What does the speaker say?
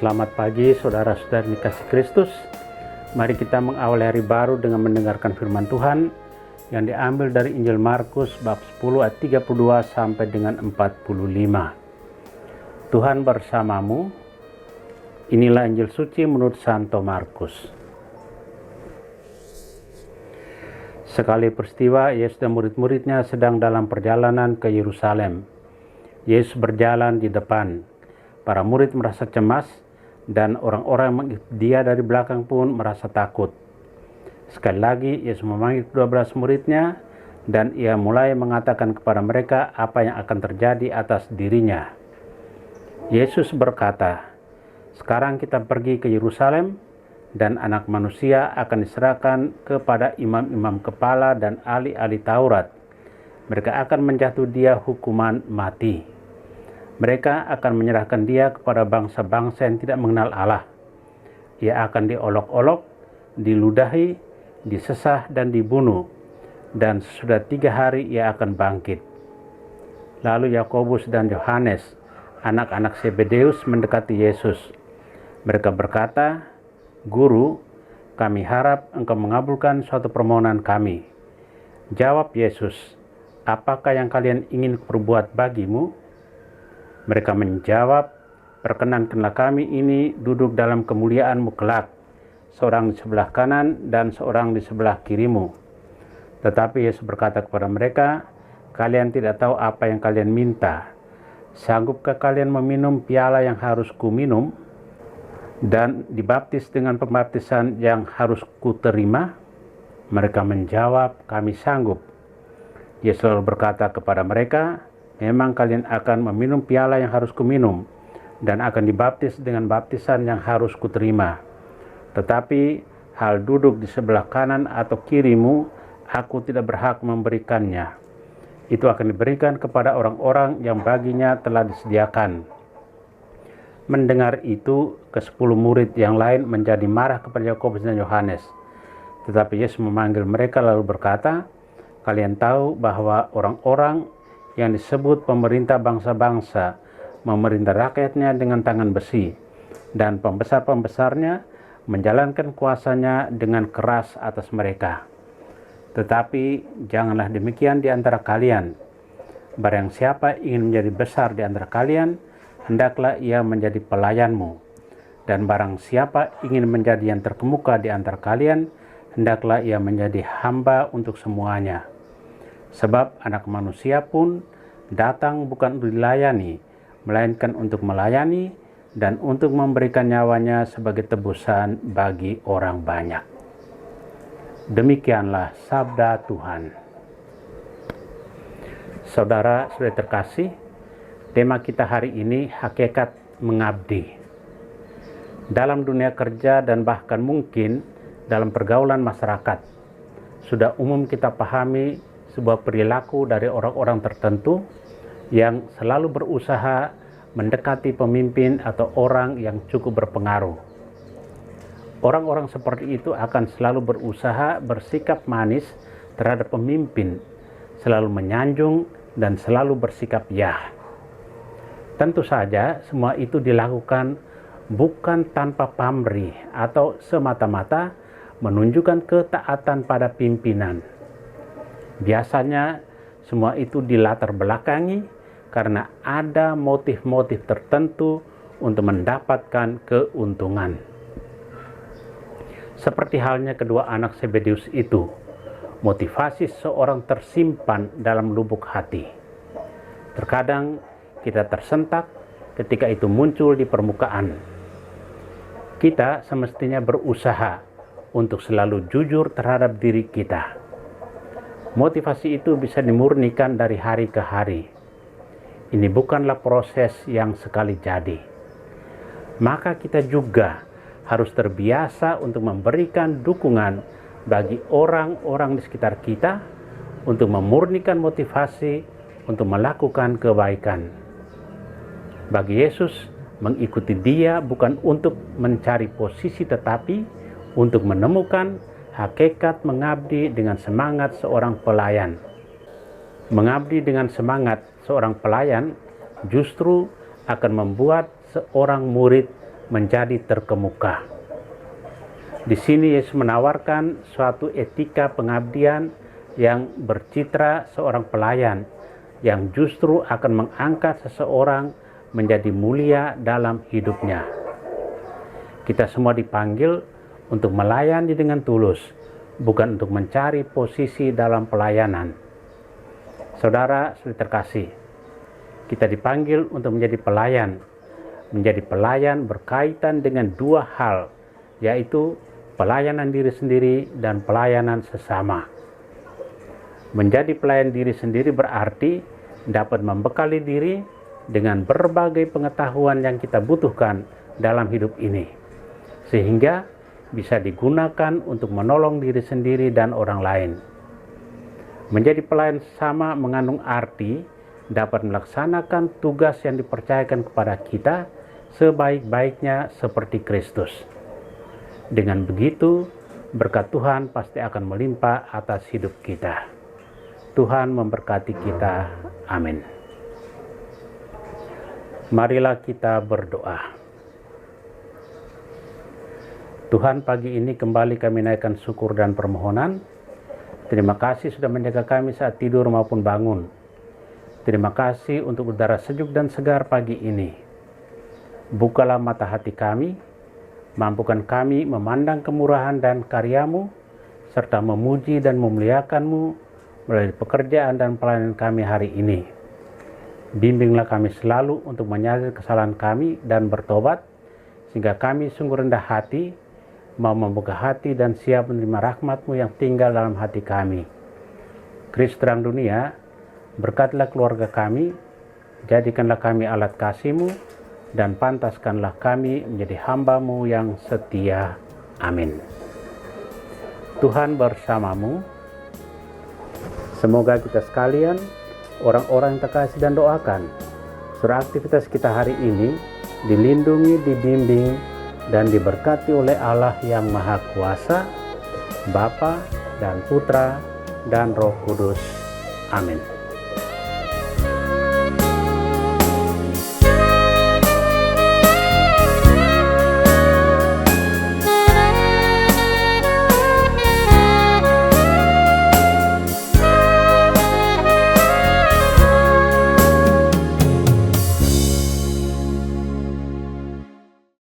Selamat pagi saudara-saudari kasih Kristus. Mari kita mengawali hari baru dengan mendengarkan firman Tuhan yang diambil dari Injil Markus bab 10 ayat 32 sampai dengan 45. Tuhan bersamamu. Inilah Injil suci menurut Santo Markus. Sekali peristiwa, Yesus dan murid-muridnya sedang dalam perjalanan ke Yerusalem. Yesus berjalan di depan. Para murid merasa cemas dan orang-orang yang mengikuti dia dari belakang pun merasa takut. Sekali lagi Yesus memanggil 12 muridnya dan ia mulai mengatakan kepada mereka apa yang akan terjadi atas dirinya. Yesus berkata, "Sekarang kita pergi ke Yerusalem dan Anak Manusia akan diserahkan kepada imam-imam kepala dan ahli-ahli Taurat. Mereka akan menjatuh dia hukuman mati. Mereka akan menyerahkan dia kepada bangsa-bangsa yang tidak mengenal Allah. Ia akan diolok-olok, diludahi, disesah dan dibunuh. Dan sesudah 3 hari ia akan bangkit." Lalu Yakobus dan Yohanes, anak-anak Zebedeus, mendekati Yesus. Mereka berkata, "Guru, kami harap engkau mengabulkan suatu permohonan kami." Jawab Yesus, "Apakah yang kalian ingin perbuat bagimu?" Mereka menjawab, "Perkenankanlah kami ini duduk dalam kemuliaan-Mu kelak, seorang di sebelah kanan dan seorang di sebelah kirimu." Tetapi Yesus berkata kepada mereka, "Kalian tidak tahu apa yang kalian minta. Sanggupkah kalian meminum piala yang harus kuminum dan dibaptis dengan pembaptisan yang harus kuterima?" Mereka menjawab, "Kami sanggup." Yesus lalu berkata kepada mereka, "Memang kalian akan meminum piala yang harus kuminum dan akan dibaptis dengan baptisan yang harus kuterima. Tetapi hal duduk di sebelah kanan atau kirimu, aku tidak berhak memberikannya. Itu akan diberikan kepada orang-orang yang baginya telah disediakan." Mendengar itu, ke-10 murid yang lain menjadi marah kepada Yakobus dan Yohanes. Tetapi Yesus memanggil mereka lalu berkata, "Kalian tahu bahwa orang-orang yang disebut pemerintah bangsa-bangsa memerintah rakyatnya dengan tangan besi, dan pembesar-pembesarnya menjalankan kuasanya dengan keras atas mereka. Tetapi janganlah demikian di antara kalian. Barang siapa ingin menjadi besar di antara kalian, hendaklah ia menjadi pelayanmu. Dan barang siapa ingin menjadi yang terkemuka di antara kalian, hendaklah ia menjadi hamba untuk semuanya. Sebab Anak Manusia pun datang bukan untuk dilayani, melainkan untuk melayani dan untuk memberikan nyawanya sebagai tebusan bagi orang banyak." Demikianlah sabda Tuhan. Saudara-saudari terkasih, tema kita hari ini hakikat mengabdi. Dalam dunia kerja dan bahkan mungkin dalam pergaulan masyarakat, sudah umum kita pahami sebuah perilaku dari orang-orang tertentu yang selalu berusaha mendekati pemimpin atau orang yang cukup berpengaruh. Orang-orang seperti itu akan selalu berusaha bersikap manis terhadap pemimpin, selalu menyanjung dan selalu bersikap ya. Tentu saja semua itu dilakukan bukan tanpa pamrih atau semata-mata menunjukkan ketaatan pada pimpinan. Biasanya semua itu dilatar belakangi karena ada motif-motif tertentu untuk mendapatkan keuntungan. Seperti halnya kedua anak Zebedeus itu, motivasi seorang tersimpan dalam lubuk hati. Terkadang kita tersentak ketika itu muncul di permukaan. Kita semestinya berusaha untuk selalu jujur terhadap diri kita. Motivasi itu bisa dimurnikan dari hari ke hari. Ini bukanlah proses yang sekali jadi. Maka kita juga harus terbiasa untuk memberikan dukungan bagi orang-orang di sekitar kita untuk memurnikan motivasi untuk melakukan kebaikan. Bagi Yesus, mengikuti Dia bukan untuk mencari posisi tetapi untuk menemukan hakikat mengabdi dengan semangat seorang pelayan. Mengabdi dengan semangat seorang pelayan justru akan membuat seorang murid menjadi terkemuka. Di sini Yesus menawarkan suatu etika pengabdian yang bercitra seorang pelayan yang justru akan mengangkat seseorang menjadi mulia dalam hidupnya. Kita semua dipanggil untuk melayani dengan tulus, bukan untuk mencari posisi dalam pelayanan. Saudara terkasih, kita dipanggil untuk menjadi pelayan. Menjadi pelayan berkaitan dengan dua hal, yaitu pelayanan diri sendiri dan pelayanan sesama. Menjadi pelayan diri sendiri berarti dapat membekali diri dengan berbagai pengetahuan yang kita butuhkan dalam hidup ini, sehingga bisa digunakan untuk menolong diri sendiri dan orang lain. Menjadi pelayan sesama mengandung arti dapat melaksanakan tugas yang dipercayakan kepada kita sebaik-baiknya seperti Kristus. Dengan begitu, berkat Tuhan pasti akan melimpah atas hidup kita. Tuhan memberkati kita. Amin. Marilah kita berdoa. Tuhan, pagi ini kembali kami naikkan syukur dan permohonan. Terima kasih sudah menjaga kami saat tidur maupun bangun. Terima kasih untuk udara sejuk dan segar pagi ini. Bukalah mata hati kami, mampukan kami memandang kemurahan dan karya-Mu, serta memuji dan memuliakan-Mu melalui pekerjaan dan pelayanan kami hari ini. Bimbinglah kami selalu untuk menyadari kesalahan kami dan bertobat, sehingga kami sungguh rendah hati, mau membuka hati dan siap menerima rahmat-Mu yang tinggal dalam hati kami. Kristus terang dunia, berkatilah keluarga kami, jadikanlah kami alat kasih-Mu, dan pantaskanlah kami menjadi hamba-Mu yang setia. Amin. Tuhan bersamamu. Semoga kita sekalian, orang-orang yang terkasih dan doakan, seluruh aktivitas kita hari ini dilindungi, dibimbing, dan diberkati oleh Allah yang Maha Kuasa, Bapa dan Putra dan Roh Kudus. Amin.